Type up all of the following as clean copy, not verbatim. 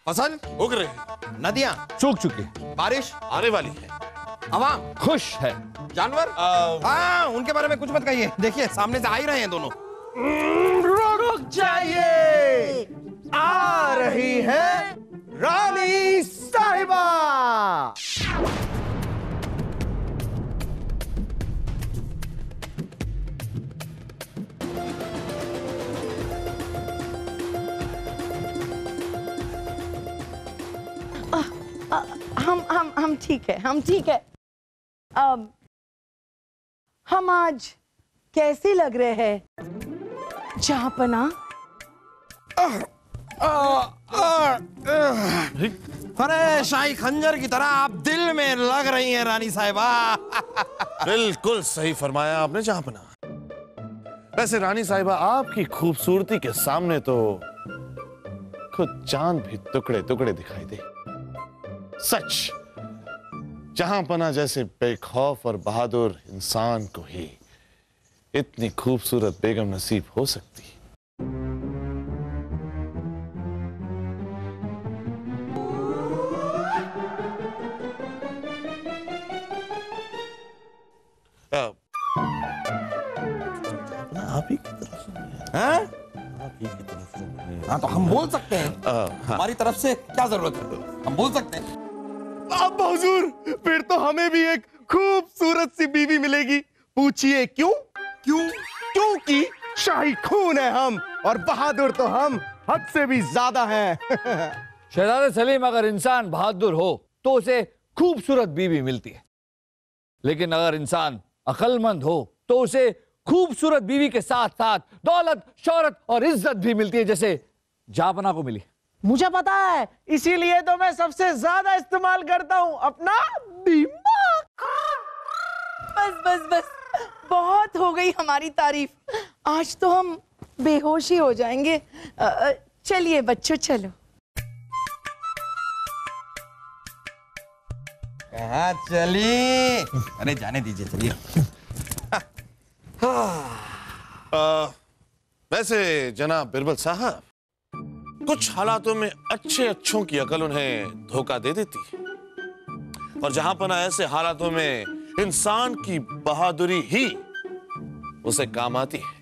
फसल उग रहे हैं, नदियां सूख चुकी, बारिश आने वाली है, आवाम खुश है। जानवर हाँ उनके बारे में कुछ मत कहिए, देखिए सामने से आ ही रहे हैं दोनों। रुक जाइए, आ रही है रानी साहिबा। हम ठीक है, हम ठीक है। हम आज कैसे लग रहे हैं जहाँपना? अरे शाही खंजर की तरह आप दिल में लग रही हैं रानी साहिबा। बिल्कुल सही फरमाया आपने जहाँपना। वैसे रानी साहिबा आपकी खूबसूरती के सामने तो खुद चांद भी टुकड़े टुकड़े दिखाई दे। सच, जहाँपना जैसे बेखौफ और बहादुर इंसान को ही इतनी खूबसूरत बेगम नसीब हो सकती। आप ही की तरफ हाँ? आप ही की तरफ हाँ तो हम बोल सकते हैं। हमारी तरफ से क्या जरूरत है, हम बोल सकते हैं। अब हुजूर, फिर तो हमें भी एक खूबसूरत सी बीवी मिलेगी। पूछिए क्यों? क्यों? क्योंकि शाही खून है हम, और बहादुर तो हम हद से भी ज्यादा हैं। शहजादे सलीम, अगर इंसान बहादुर हो तो उसे खूबसूरत बीवी मिलती है, लेकिन अगर इंसान अक्लमंद हो तो उसे खूबसूरत बीवी के साथ साथ दौलत, शोहरत और इज्जत भी मिलती है, जैसे जहाँपना को मिली। मुझे पता है, इसीलिए तो मैं सबसे ज्यादा इस्तेमाल करता हूँ अपना दिमाग। बस बस बस, बहुत हो गई हमारी तारीफ। आज तो हम बेहोश ही हो जाएंगे। चलिए बच्चों, चलो। कहाँ चली? अरे जाने दीजिए, चलिए। वैसे जनाब बिरबल साहब, कुछ हालातों में अच्छे अच्छों की अकल उन्हें धोखा दे देती है, और जहाँपना ऐसे हालातों में इंसान की बहादुरी ही उसे काम आती है।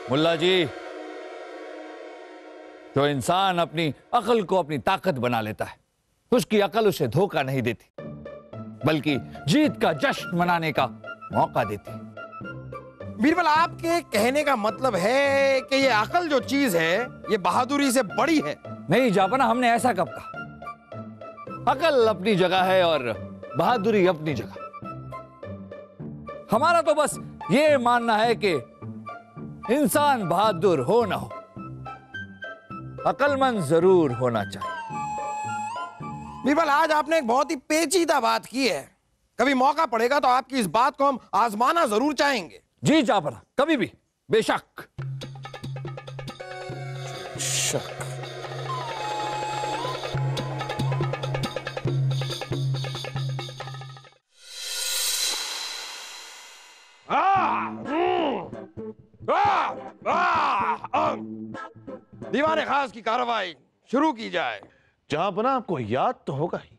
मुल्ला जी, जो इंसान अपनी अकल को अपनी ताकत बना लेता है, उसकी अकल उसे धोखा नहीं देती, बल्कि जीत का जश्न मनाने का मौका देती है। बीरबल, आपके कहने का मतलब है कि ये अकल जो चीज है ये बहादुरी से बड़ी है? नहीं जापना, हमने ऐसा कब कहा? अकल अपनी जगह है और बहादुरी अपनी जगह। हमारा तो बस ये मानना है कि इंसान बहादुर हो ना हो, अकलमंद जरूर होना चाहिए। बीरबल, आज आपने एक बहुत ही पेचीदा बात की है। कभी मौका पड़ेगा तो आपकी इस बात को हम आजमाना जरूर चाहेंगे। जी जापना, कभी भी, बेशक। शक। दीवाने खास की कार्रवाई शुरू की जाए। जहाँपना, आपको याद तो होगा ही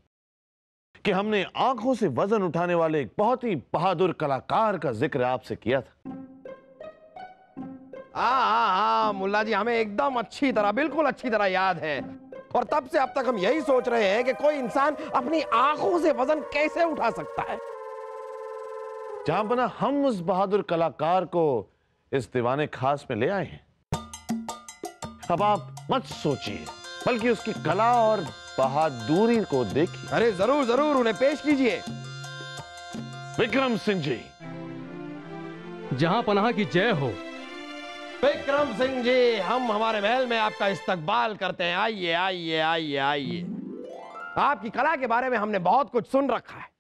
कि हमने आंखों से वजन उठाने वाले एक बहुत ही बहादुर कलाकार का जिक्र आपसे किया था। हाँ मुल्ला जी, हमें एकदम अच्छी तरह, बिल्कुल अच्छी तरह याद है। और तब से अब तक हम यही सोच रहे हैं कि कोई इंसान अपनी आंखों से वजन कैसे उठा सकता है। जहाँपना, हम उस बहादुर कलाकार को इस दीवाने खास में ले आए हैं। अब आप मत सोचिए, बल्कि उसकी कला और बहादुरी को देखिए। अरे जरूर जरूर, उन्हें पेश कीजिए। विक्रम सिंह जी। जहाँपनाह की जय हो। विक्रम सिंह जी, हम हमारे महल में आपका इस्तकबाल करते हैं। आइए आइए आइए आइए। आपकी कला के बारे में हमने बहुत कुछ सुन रखा है।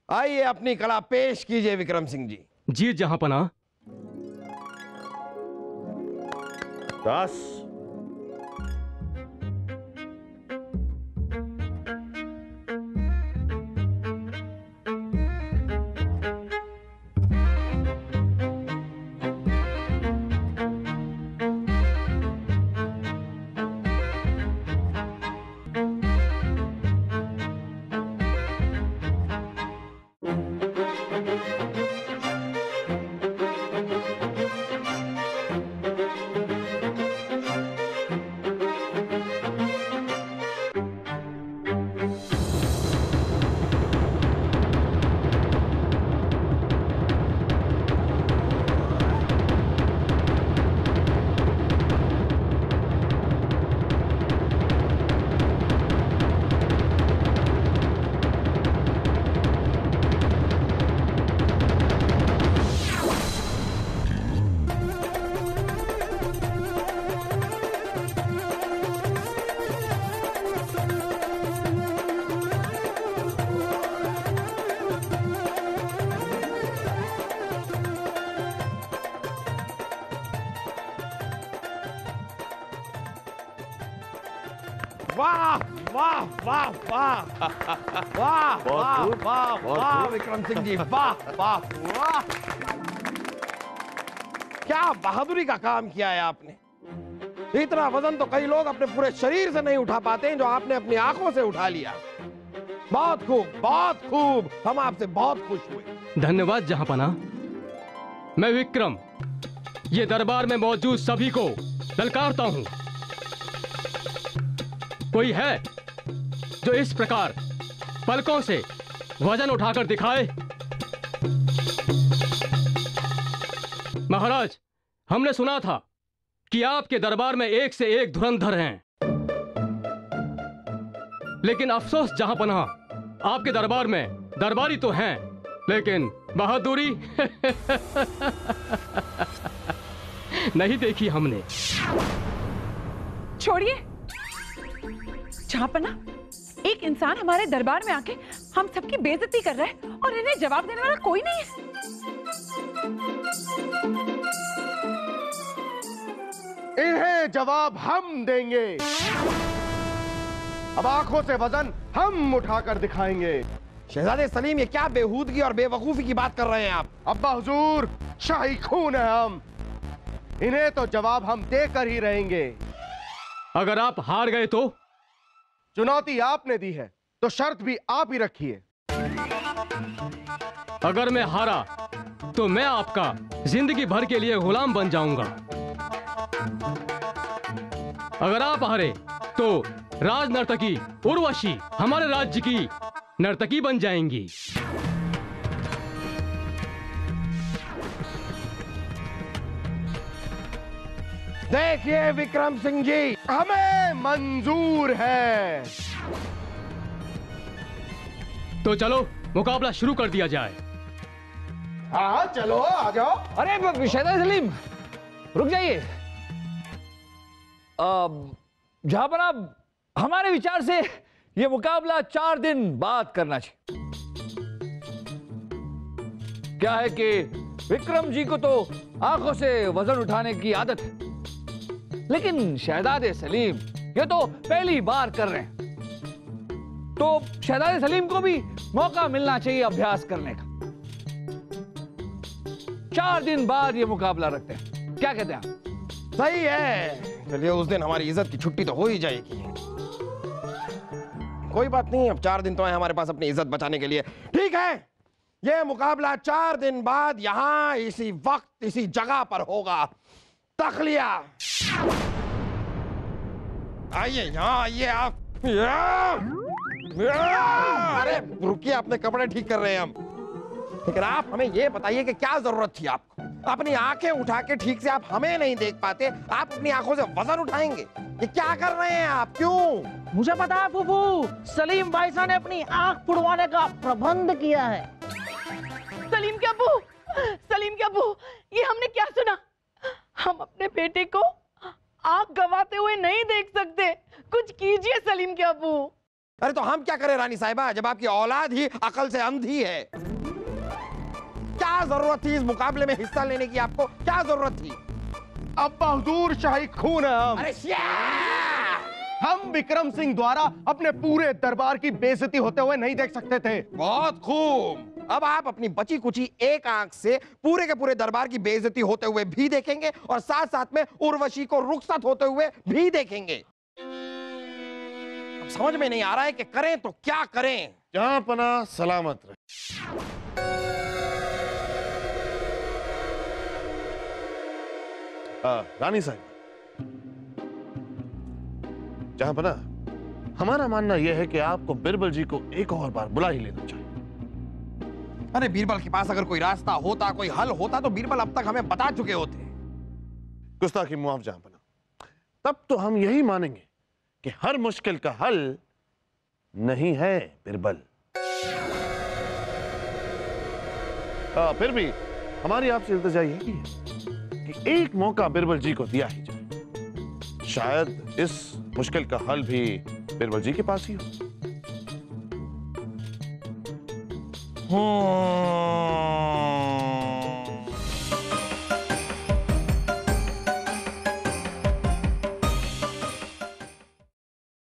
आइए अपनी कला पेश कीजिए विक्रम सिंह जी। जी जहाँपनाह। दास, वाह वाह वाह वाह वाह वाह वाह वाह विक्रम सिंह जी, वाह वाह वाह, क्या बहादुरी का काम किया है आपने। इतना वजन तो कई लोग अपने पूरे शरीर से नहीं उठा पाते हैं, जो आपने अपनी आंखों से उठा लिया। बहुत खूब, बहुत खूब, हम आपसे बहुत खुश हुए। धन्यवाद जहांपनाह। मैं विक्रम ये दरबार में मौजूद सभी को ललकारता हूं, कोई है जो इस प्रकार पलकों से वजन उठाकर दिखाए। महाराज, हमने सुना था कि आपके दरबार में एक से एक धुरंधर हैं, लेकिन अफसोस जहांपनाह, आपके दरबार में दरबारी तो हैं, लेकिन बहादुरी नहीं देखी हमने। छोड़िए जहांपनाह, एक इंसान हमारे दरबार में आके हम सबकी बेइज्जती कर रहा है और इन्हें जवाब देने वाला कोई नहीं है। इन्हें जवाब हम देंगे। अब आंखों से वजन हम उठाकर दिखाएंगे। शहजादे सलीम, ये क्या बेहूदगी और बेवकूफी की बात कर रहे हैं आप। अब्बा हुजूर, शाही खून है हम, इन्हें तो जवाब हम देकर ही रहेंगे। अगर आप हार गए तो? चुनौती आपने दी है तो शर्त भी आप ही रखिए। अगर मैं हारा तो मैं आपका जिंदगी भर के लिए गुलाम बन जाऊंगा। अगर आप हारे तो राज नर्तकी उर्वशी हमारे राज्य की नर्तकी बन जाएंगी। देखिए विक्रम सिंह जी, हमें मंजूर है। तो चलो मुकाबला शुरू कर दिया जाए। हाँ चलो, आ जाओ। अरे शहजादे सलीम, रुक जाइए। जहांपनाह, हमारे विचार से यह मुकाबला 4 दिन बाद करना चाहिए। क्या है कि विक्रम जी को तो आंखों से वजन उठाने की आदत है, लेकिन शहजादे सलीम ये तो पहली बार कर रहे हैं, तो शहजादे सलीम को भी मौका मिलना चाहिए अभ्यास करने का। 4 दिन बाद ये मुकाबला रखते हैं, क्या कहते हैं आप? सही है। चलिए, उस दिन हमारी इज्जत की छुट्टी तो हो ही जाएगी। कोई बात नहीं, अब 4 दिन तो है हमारे पास अपनी इज्जत बचाने के लिए। ठीक है, यह मुकाबला 4 दिन बाद यहां इसी वक्त इसी जगह पर होगा। तखलिया, आइए यहाँ आइए आप। अरे रुकिए, अपने कपड़े ठीक कर रहे हैं हम। लेकिन आप हमें यह बताइए कि क्या जरूरत थी आपको? अपनी आंखें उठा के ठीक से आप हमें नहीं देख पाते, आप अपनी आंखों से वजन उठाएंगे? ये क्या कर रहे हैं आप? क्यों? मुझे पता है फूफू, सलीम भाई साहब ने अपनी आंख फुड़वाने का प्रबंध किया है। सलीम के अब्बू, ये हमने क्या सुना? हम अपने बेटे को आंख गवाते हुए नहीं देख सकते, कुछ कीजिए सलीम के अब्बू। अरे तो हम क्या करें रानी साहिबा, जब आपकी औलाद ही अकल से अंधी है? क्या जरूरत थी इस मुकाबले में हिस्सा लेने की? आपको क्या जरूरत थी? अब्बा हुजूर, शाही खून है हम। अरे हम विक्रम सिंह द्वारा अपने पूरे दरबार की बेइज्जती होते हुए नहीं देख सकते थे। बहुत खूब, अब आप अपनी बची कुची एक आंख से पूरे के पूरे दरबार की बेइज्जती होते हुए भी देखेंगे और साथ साथ में उर्वशी को रुखसत होते हुए भी देखेंगे। अब समझ में नहीं आ रहा है कि करें तो क्या करें। जहांपनाह सलामत रहे। रानी साहिब, जहांपनाह, हमारा मानना यह है कि आपको बिरबल जी को एक और बार बुला ही लेना चाहिए। अरे बीरबल के पास अगर कोई रास्ता होता, कोई हल होता, तो बीरबल अब तक हमें बता चुके होते। गुस्ताखी मुआफ जहांपनाह, तब तो हम यही मानेंगे कि हर मुश्किल का हल नहीं है बिरबल। फिर भी हमारी आपसे इल्तिजा यही है कि एक मौका बिरबल जी को दिया ही जाए। शायद इस मुश्किल का हल भी बिरबल जी के पास ही हो।